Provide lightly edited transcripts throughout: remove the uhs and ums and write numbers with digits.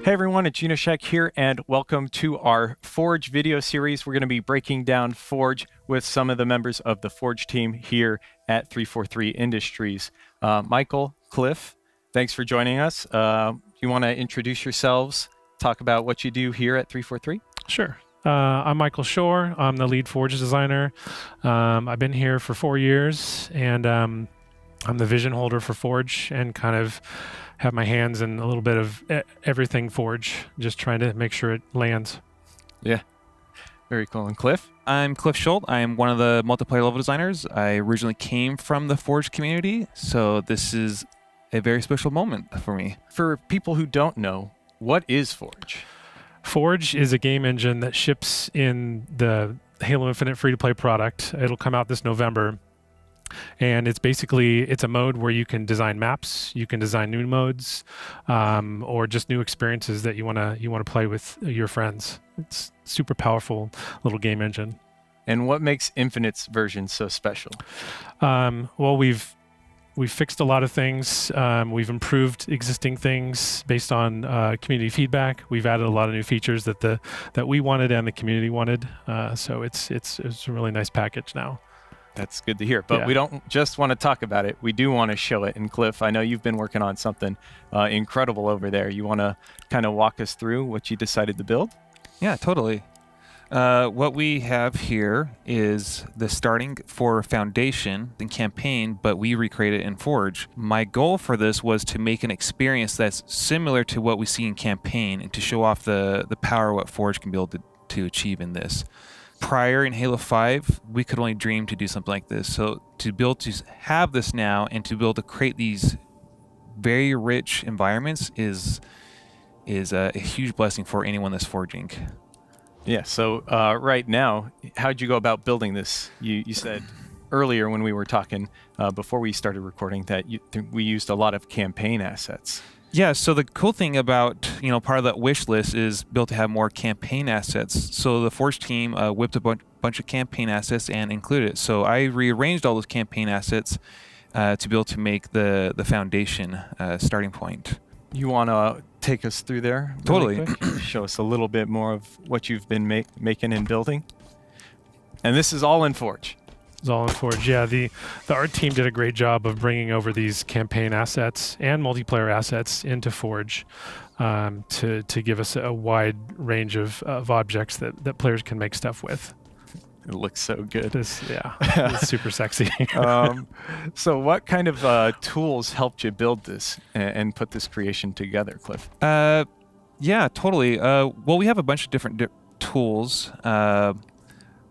Hey everyone, it's Unoshek here, and welcome to our Forge video series. We're going to be breaking down Forge with some of the members of the Forge team here at 343 Industries. Michael, Cliff, thanks for joining us. Do you want to introduce yourselves, talk about what you do here at 343? Sure. I'm Michael Shore. I'm the lead Forge designer. I've been here for 4 years, and I'm the vision holder for Forge and kind of have my hands in a little bit of everything Forge, just trying to make sure it lands. Yeah, very cool. And Cliff? I'm Cliff Schultz. I am one of the multiplayer level designers. I originally came from the Forge community, so this is a very special moment for me. For people who don't know, what is Forge? Forge is a game engine that ships in the Halo Infinite free-to-play product. It'll come out this November. And it's a mode where you can design maps, you can design new modes, or just new experiences that you wanna play with your friends. It's super powerful little game engine. And what makes Infinite's version so special? Well, we've fixed a lot of things. We've improved existing things based on community feedback. We've added a lot of new features that we wanted and the community wanted. So it's a really nice package now. That's good to hear. But we don't just want to talk about it. We do want to show it. And Cliff, I know you've been working on something incredible over there. You want to kind of walk us through what you decided to build? Yeah, totally. What we have here is the starting for Foundation and Campaign, but we recreated it in Forge. My goal for this was to make an experience that's similar to what we see in Campaign and to show off the power of what Forge can be able to achieve in this. Prior in Halo 5, we could only dream to do something like this. So to be able to have this now and to be able to create these very rich environments is a huge blessing for anyone that's forging. Yeah, so right now, how'd you go about building this? You said earlier when we were talking, before we started recording, that we used a lot of campaign assets. Yeah, so the cool thing about, part of that wish list is built to have more campaign assets. So the Forge team whipped a bunch of campaign assets and included it. So I rearranged all those campaign assets to be able to make the Foundation starting point. You want to take us through there? Totally. Quick? Show us a little bit more of what you've been making and building. And this is all in Forge. It's all in Forge. Yeah, the art team did a great job of bringing over these campaign assets and multiplayer assets into Forge to give us a wide range of objects that players can make stuff with. It looks so good. It's super sexy. So what kind of tools helped you build this and put this creation together, Cliff? Yeah, totally. Well, we have a bunch of different tools.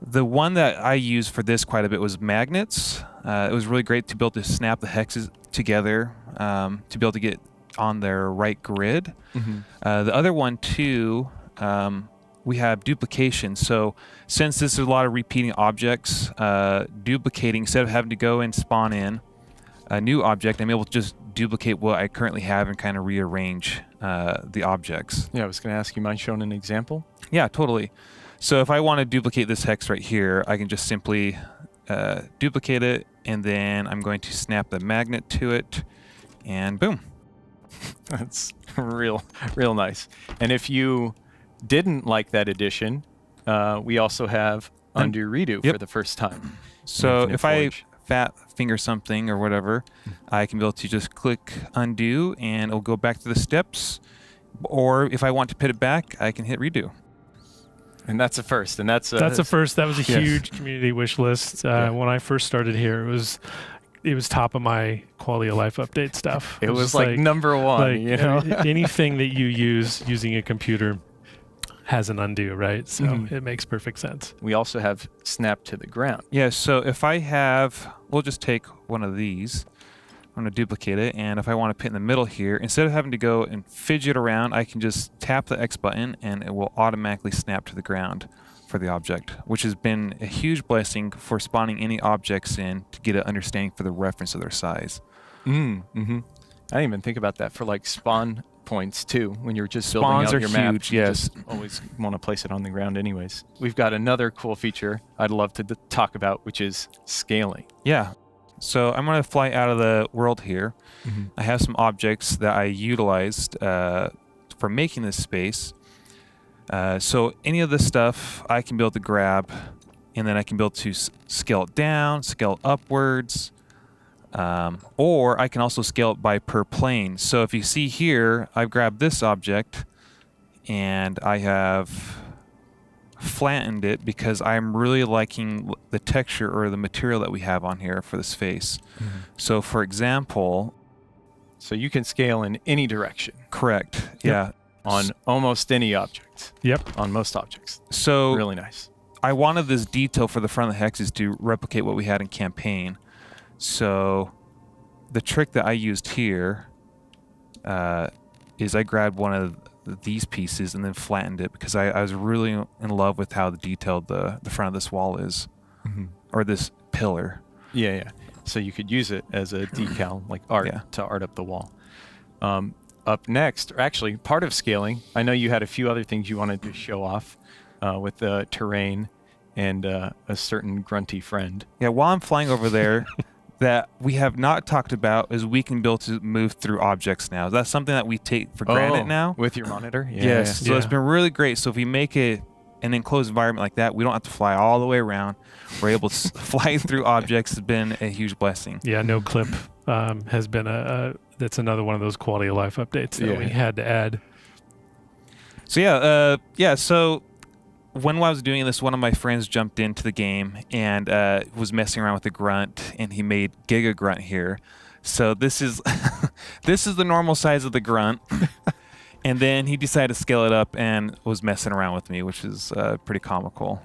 The one that I used for this quite a bit was magnets. It was really great to be able to snap the hexes together to be able to get on their right grid. Mm-hmm. The other one too, we have duplication. So since this is a lot of repeating objects, duplicating, instead of having to go and spawn in a new object, I'm able to just duplicate what I currently have and kind of rearrange the objects. Yeah, I was going to ask, you mind showing an example? Yeah, totally. So if I want to duplicate this hex right here, I can just simply duplicate it, and then I'm going to snap the magnet to it, and boom. That's real nice. And if you didn't like that addition, we also have undo redo for the first time. So if I fat finger something or whatever, I can be able to just click undo, and it'll go back to the steps. Or if I want to put it back, I can hit redo. And that's a first, and that's a first. That was a huge community wish list. When I first started here, it was top of my quality of life update stuff. It was like number one. Anything that you use using a computer has an undo, right? So it makes perfect sense. We also have snap to the ground. Yeah. So if I have, we'll just take one of these. I'm going to duplicate it, and if I want to put in the middle here, instead of having to go and fidget around, I can just tap the X button and it will automatically snap to the ground for the object, which has been a huge blessing for spawning any objects in to get an understanding for the reference of their size. I didn't even think about that for like spawn points too. When you're just building out your map, huge, you just always want to place it on the ground anyways. We've got another cool feature I'd love to talk about, which is scaling. Yeah. So I'm going to fly out of the world here. I have some objects that I utilized for making this space. So any of this stuff I can be able to grab, and then I can be able to scale it down, scale it upwards, or I can also scale it by per plane. So if you see here, I've grabbed this object and I have flattened it because I'm really liking the texture or the material that we have on here for this face. Mm-hmm. So for example, So you can scale in any direction correct. Yeah. on almost any object. Yep. On most objects. So Really nice. I wanted this detail for the front of the hexes to replicate what we had in campaign. So the trick that I used here is I grabbed one of these pieces and then flattened it because I was really in love with how detailed the front of this wall is, or this pillar. Yeah. So you could use it as a decal, like art, Yeah. to art up the wall. Up next, or actually part of scaling, I know you had a few other things you wanted to show off with the terrain and a certain grunty friend. Yeah, while I'm flying over there, that we have not talked about is we can be able to move through objects now. That's something that we take for granted now. With your monitor? Yeah. Yes, so it's Yeah. been really great. So if we make it an enclosed environment like that, we don't have to fly all the way around. We're able to fly through objects. It's been a huge blessing. Yeah, no clip has been that's another one of those quality of life updates that we had to add. So so when I was doing this, one of my friends jumped into the game and was messing around with the grunt, and he made Giga Grunt here. So this is this is the normal size of the grunt. And then he decided to scale it up and was messing around with me, which is pretty comical.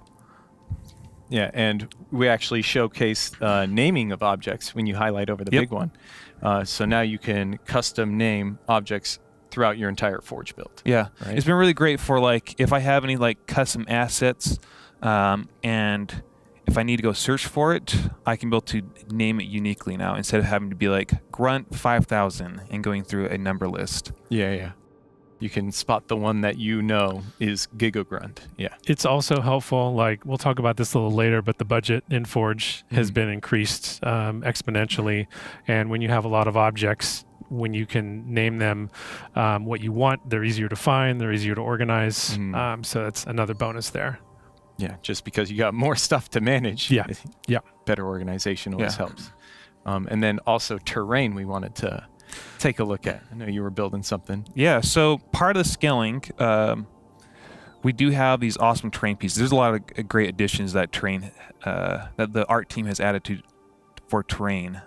Yeah, and we actually showcase naming of objects when you highlight over the Yep. big one. So now you can custom name objects throughout your entire Forge build. Yeah, Right. It's been really great for like if I have any like custom assets, and if I need to go search for it, I can be able to name it uniquely now instead of having to be like grunt 5,000 and going through a number list. Yeah. You can spot the one that you know is Giga Grunt. Yeah. It's also helpful, like we'll talk about this a little later, but the budget in Forge has been increased exponentially. And when you have a lot of objects, when you can name them what you want, they're easier to find, they're easier to organize. So that's another bonus there. Yeah, just because you got more stuff to manage. Yeah. Better organization always Yeah. helps. And then also terrain we wanted to take a look at. I know you were building something. Yeah, so part of the scaling, we do have these awesome terrain pieces. There's a lot of great additions that that the art team has added for terrain.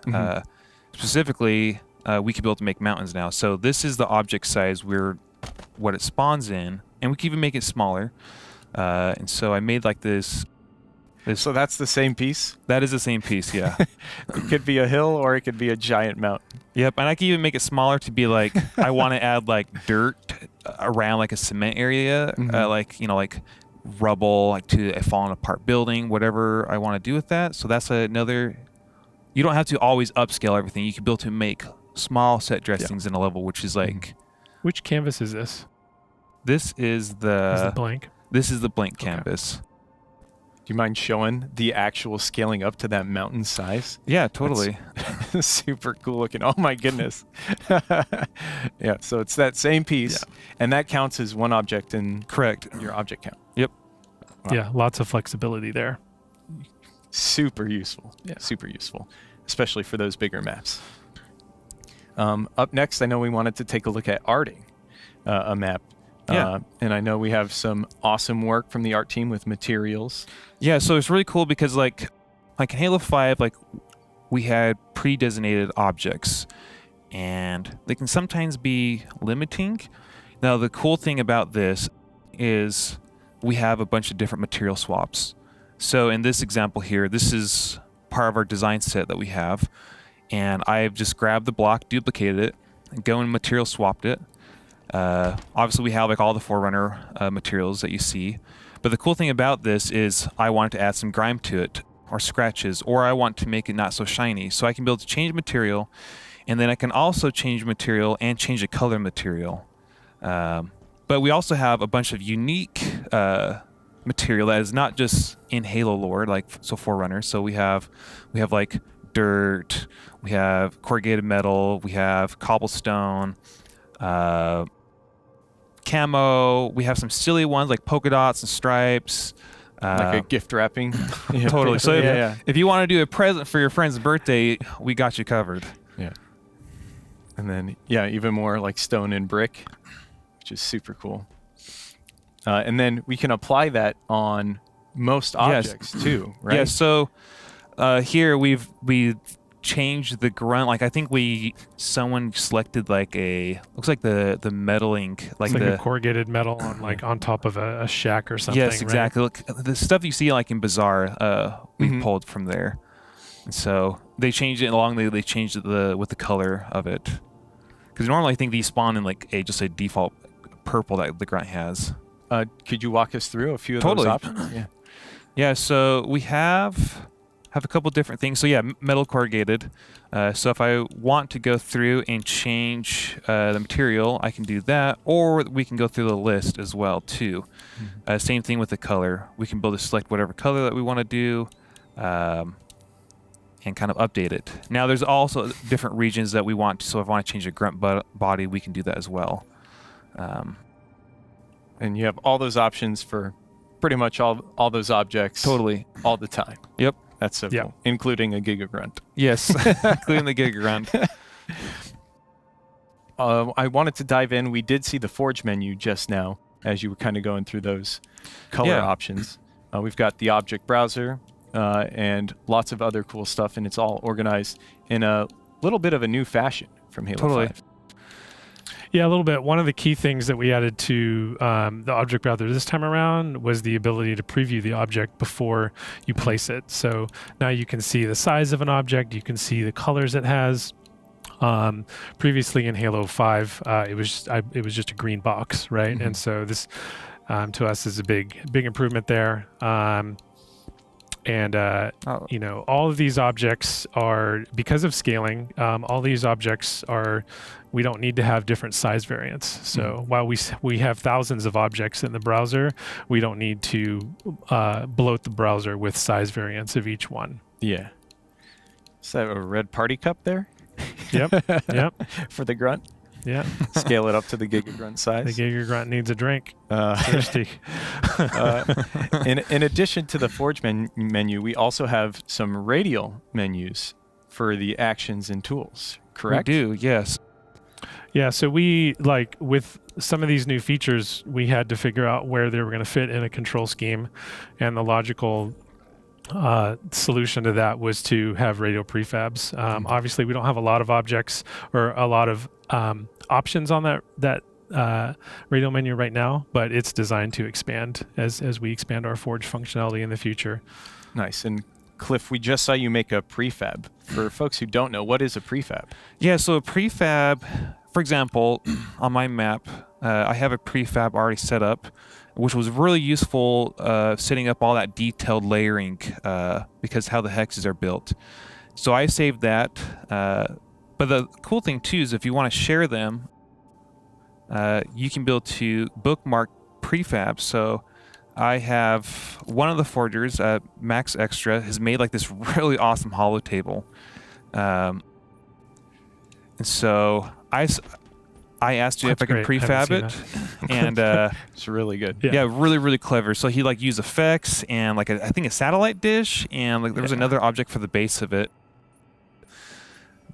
Specifically, we could be able to make mountains now. So this is the object size what it spawns in, and we can even make it smaller. And so I made like this. So that's the same piece? That is the same piece, yeah. It could be a hill or it could be a giant mountain. Yep, and I can even make it smaller to be like, I want to add like dirt around like a cement area, like rubble, like to a fallen apart building, whatever I want to do with that. So that's another. You don't have to always upscale everything. You can be able to make small set dressings in a level, which is like. Which canvas is this? This is Is the it blank? This is the blank Okay. canvas. Do you mind showing the actual scaling up to that mountain size? Yeah, totally. Super cool looking. Oh my goodness. Yeah, so it's that same piece, and that counts as one object in Correct. your object count. Yep. Wow. Yeah, lots of flexibility there. Super useful. Yeah. Super useful, especially for those bigger maps. Up next, I know we wanted to take a look at arting a map. Yeah. And I know we have some awesome work from the art team with materials. Yeah, so it's really cool because like in Halo 5, like we had pre-designated objects, and they can sometimes be limiting. Now the cool thing about this is we have a bunch of different material swaps. So in this example here, this is part of our design set that we have, and I've just grabbed the block, duplicated it, and go and material swapped it. Obviously we have like all the Forerunner materials that you see, but the cool thing about this is I wanted to add some grime to it, or scratches, or I want to make it not so shiny. So I can be able to change material, and then I can also change material and change the color material. But we also have a bunch of unique material that is not just in Halo lore, like so Forerunner. So we have like dirt, we have corrugated metal, we have cobblestone, camo. We have some silly ones like polka dots and stripes. Like a gift wrapping. Totally. So yeah. if you want to do a present for your friend's birthday, we got you covered. Yeah. And then, even more like stone and brick, which is super cool. And then we can apply that on most objects too, right? Yeah. So here we changed the grunt. Like I think someone selected like looks like the metaling, like it's like a corrugated metal on on top of a shack or something. Yes, exactly. Right? Look, the stuff you see like in Bazaar, we pulled from there. And so they changed it they changed it with the color of it. Because normally I think these spawn in like just a default purple that the grunt has. Could you walk us through a few of those options? Yeah. Yeah, so we have a couple different things. So yeah, metal corrugated. So if I want to go through and change the material, I can do that, or we can go through the list as well too. Same thing with the color. We can select whatever color that we want to do, and kind of update it. Now there's also different regions that we want. So if I want to change a grunt body, we can do that as well. And you have all those options for pretty much all those objects. Totally. All the time. Yep. That's so cool. Including a Giga Grunt. Yes, including the Giga Grunt. I wanted to dive in. We did see the Forge menu just now as you were kind of going through those color options. We've got the object browser and lots of other cool stuff, and it's all organized in a little bit of a new fashion from Halo 5. Yeah, a little bit. One of the key things that we added to the object browser this time around was the ability to preview the object before you place it. So now you can see the size of an object, you can see the colors it has. Previously in Halo 5, it was just a green box, right? And so this to us is a big improvement there. All of these objects are, because of scaling, all these objects are, we don't need to have different size variants. So while we have thousands of objects in the browser, we don't need to bloat the browser with size variants of each one. Yeah. Is that a red party cup there? Yep. For the grunt? Yeah. Scale it up to the Giga Grunt size. The Giga Grunt needs a drink. Thirsty. In addition to the Forge menu, we also have some radial menus for the actions and tools, correct? We do, yes. Yeah, so with some of these new features, we had to figure out where they were going to fit in a control scheme, and the logical solution to that was to have radial prefabs. Obviously, we don't have a lot of objects or a lot of options on that radial menu right now, but it's designed to expand as we expand our Forge functionality in the future. Nice. And Cliff, we just saw you make a prefab. For folks who don't know, what is a prefab? Yeah, so a prefab, for example, on my map, I have a prefab already set up, which was really useful setting up all that detailed layering because how the hexes are built. So I saved that. But the cool thing, too, is if you want to share them, you can build to bookmark prefabs. So I have one of the forgers, Max Extra, has made like this really awesome hollow table. And so I asked you if I could prefab it, and it's really good. Yeah, really, really clever. So he used effects and I think a satellite dish, and there was another object for the base of it.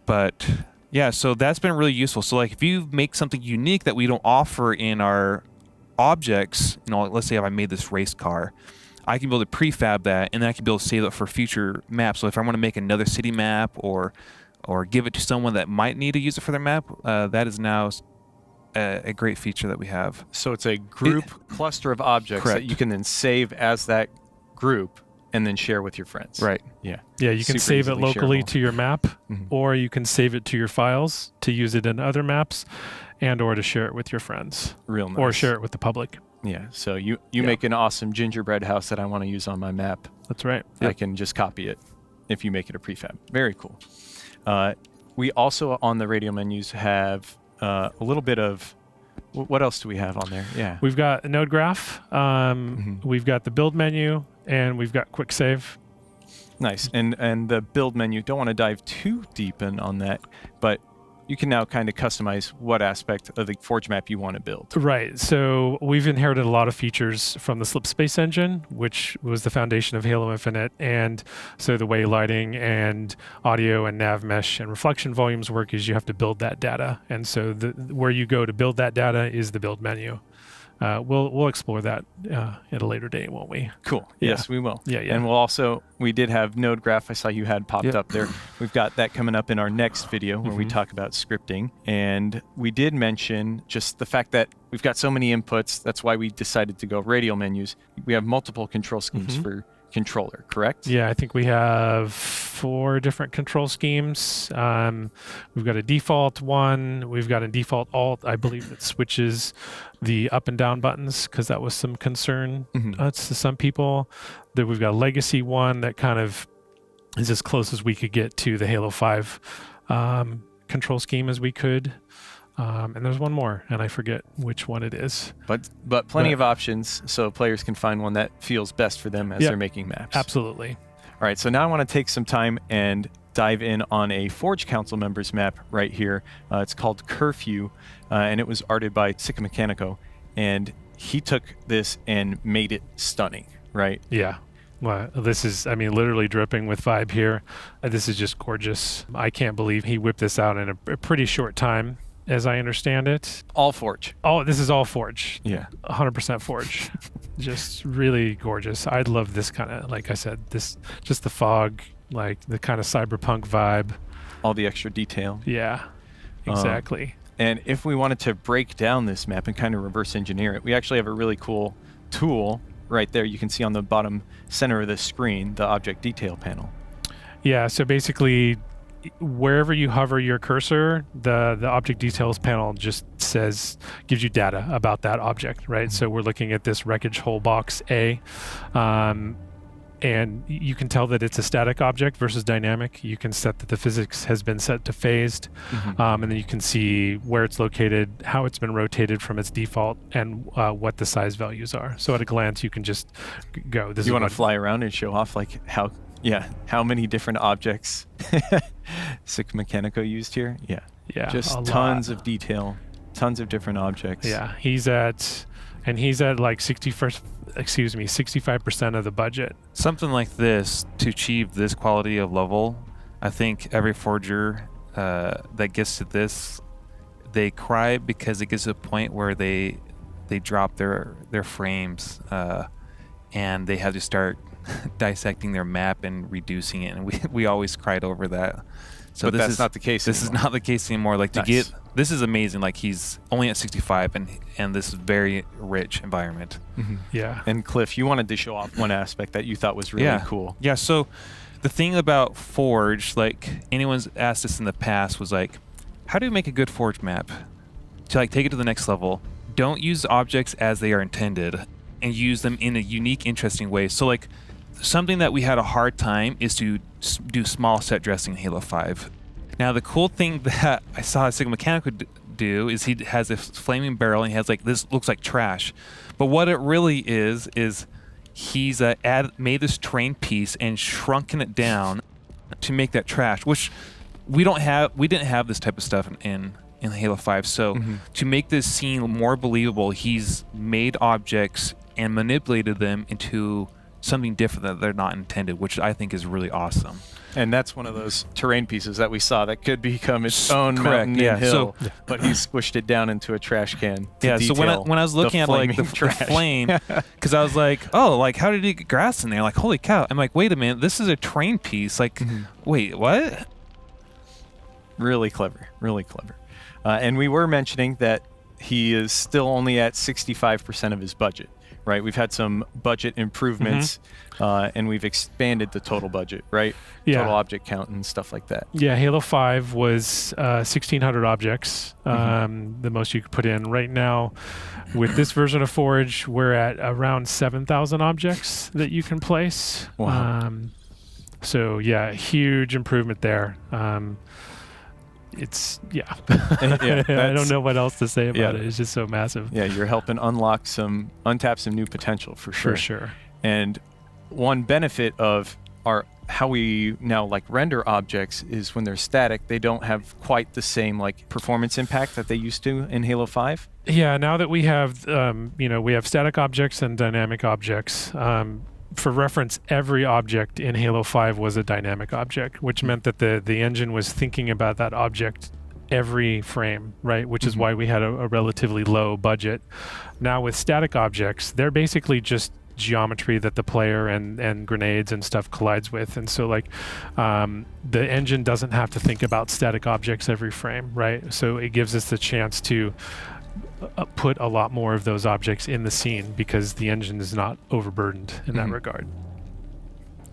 But yeah, so that's been really useful. So if you make something unique that we don't offer in our objects, let's say if I made this race car, I can be able to prefab that, and then I can be able to save it for future maps. So if I want to make another city map or give it to someone that might need to use it for their map, that is now a great feature that we have. So it's a group cluster of objects that you can then save as that group and then share with your friends. Right. Yeah. Yeah, you can save it locally to your map, or you can save it to your files to use it in other maps, and or to share it with your friends. Real nice. Or share it with the public. Yeah. So you make an awesome gingerbread house that I want to use on my map. That's right. I can just copy it if you make it a prefab. Very cool. We also on the radio menus have a little bit of, what else do we have on there? Yeah. We've got a node graph. We've got the build menu, and we've got quick save. Nice. And the build menu, don't want to dive too deep in on that, but you can now kind of customize what aspect of the Forge map you want to build. Right. So we've inherited a lot of features from the Slip Space engine, which was the foundation of Halo Infinite. And so the way lighting and audio and nav mesh and reflection volumes work is you have to build that data. And so where you go to build that data is the build menu. We'll explore that at a later date, won't we? Cool. Yeah. Yes, we will. Yeah. And we did have node graph. I saw you had popped up there. We've got that coming up in our next video where we talk about scripting. And we did mention just the fact that we've got so many inputs. That's why we decided to go radial menus. We have multiple control schemes for controller, correct? Yeah, I think we have 4 different control schemes. We've got a default one. We've got a default alt, I believe, that switches the up and down buttons because that was some concern to some people. Then we've got a legacy one that kind of is as close as we could get to the Halo 5 control scheme as we could. And there's one more, and I forget which one it is. But plenty of options so players can find one that feels best for them as they're making maps. Absolutely. All right, so now I want to take some time and dive in on a Forge Council members map right here. It's called Curfew, and it was arted by Mechanico, and he took this and made it stunning, right? Yeah. Well, this is, literally dripping with vibe here. This is just gorgeous. I can't believe he whipped this out in a pretty short time, as I understand it. All Forge. Oh, this is all Forge. Yeah. 100% Forge. Just really gorgeous. I love this kind of, like I said, just the fog, like the kind of cyberpunk vibe. All the extra detail. Yeah, exactly. And if we wanted to break down this map and kind of reverse engineer it, we actually have a really cool tool right there. You can see on the bottom center of the screen, the object detail panel. Yeah, so basically, wherever you hover your cursor, the object details panel just gives you data about that object, right? So we're looking at this wreckage hull box A, and you can tell that it's a static object versus dynamic. You can set that the physics has been set to phased, and then you can see where it's located, how it's been rotated from its default, and what the size values are. So at a glance, you can just go. You want to fly around and show off like how many different objects Mechanico used here? Yeah. Yeah. Just tons of detail, tons of different objects. Yeah. He's at like 65% of the budget. Something like this, to achieve this quality of level, I think every forger that gets to this, they cry because it gets to a point where they drop their frames and they have to start dissecting their map and reducing it, and we always cried over that. So but that's not the case. This anymore. is not the case anymore. Like Nice. this is amazing. Like he's only at 65, and this is very rich environment. Yeah. And Cliff, you wanted to show off one aspect that you thought was really cool. Yeah. So the thing about Forge, like anyone's asked us in the past, was like, how do you make a good Forge map to like take it to the next level? Don't use objects as they are intended, and use them in a unique, interesting way. So like, something that we had a hard time is to do small set dressing in Halo 5. Now, the cool thing that I saw Mechanico do is he has this flaming barrel and he has like, this looks like trash. But what it really is he's made this terrain piece and shrunken it down to make that trash, which we didn't have this type of stuff in Halo 5. So to make this scene more believable, he's made objects and manipulated them into something different that they're not intended, which I think is really awesome. And that's one of those terrain pieces that we saw that could become its own mountain and hill, but he squished it down into a trash can. So when I was looking at like the flame, because I was like, oh, like how did he get grass in there? Like, holy cow! I'm like, wait a minute, this is a terrain piece. Like, wait, what? Really clever, really clever. And we were mentioning that he is still only at 65% of his budget. Right, we've had some budget improvements, and we've expanded the total budget, right? Yeah. Total object count and stuff like that. Yeah, Halo 5 was 1,600 objects, the most you could put in. Right now, with this version of Forge, we're at around 7,000 objects that you can place. Wow. So yeah, huge improvement there. I don't know what else to say about it. It's just so massive. Yeah, you're helping untap some new potential for sure. For sure. And one benefit of our how we now like render objects is when they're static, they don't have quite the same like performance impact that they used to in Halo 5. Yeah, now that we have, we have static objects and dynamic objects. For reference, every object in Halo 5 was a dynamic object, which meant that the engine was thinking about that object every frame, right? Which is why we had a relatively low budget. Now with static objects, they're basically just geometry that the player and grenades and stuff collides with, and so like the engine doesn't have to think about static objects every frame, right? So it gives us the chance to put a lot more of those objects in the scene because the engine is not overburdened in that regard.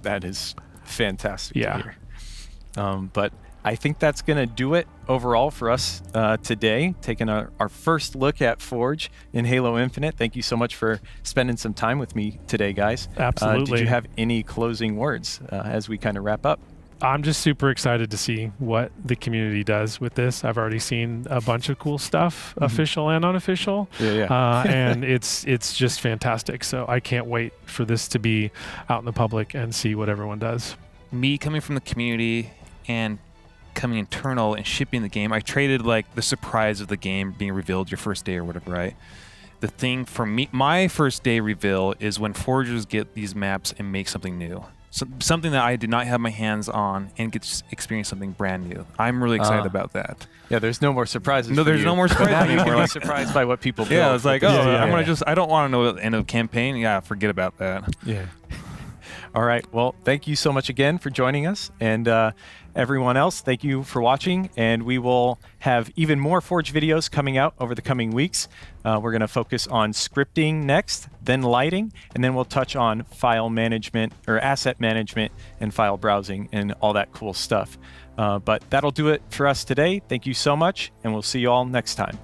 That is fantastic Yeah. to hear. But I think that's going to do it overall for us today, taking our first look at Forge in Halo Infinite. Thank you so much for spending some time with me today, guys. Absolutely. Did you have any closing words as we kind of wrap up? I'm just super excited to see what the community does with this. I've already seen a bunch of cool stuff, official and unofficial. Yeah. And it's just fantastic. So I can't wait for this to be out in the public and see what everyone does. Me coming from the community and coming internal and shipping the game, I traded like the surprise of the game being revealed your first day or whatever, right? The thing for me, my first day reveal is when forgers get these maps and make something new. So, something that I did not have my hands on and get to experience something brand new. I'm really excited about that. Yeah, there's no more surprises. No, for there's you. no more surprises Now you anymore. can be surprised by what people build. Yeah, it's like, Yeah. I don't want to know the end of the campaign. Yeah, forget about that. Yeah. All right. Well, thank you so much again for joining us. And everyone else, thank you for watching. And we will have even more Forge videos coming out over the coming weeks. We're going to focus on scripting next, then lighting, and then we'll touch on file management or asset management and file browsing and all that cool stuff. But that'll do it for us today. Thank you so much, and we'll see you all next time.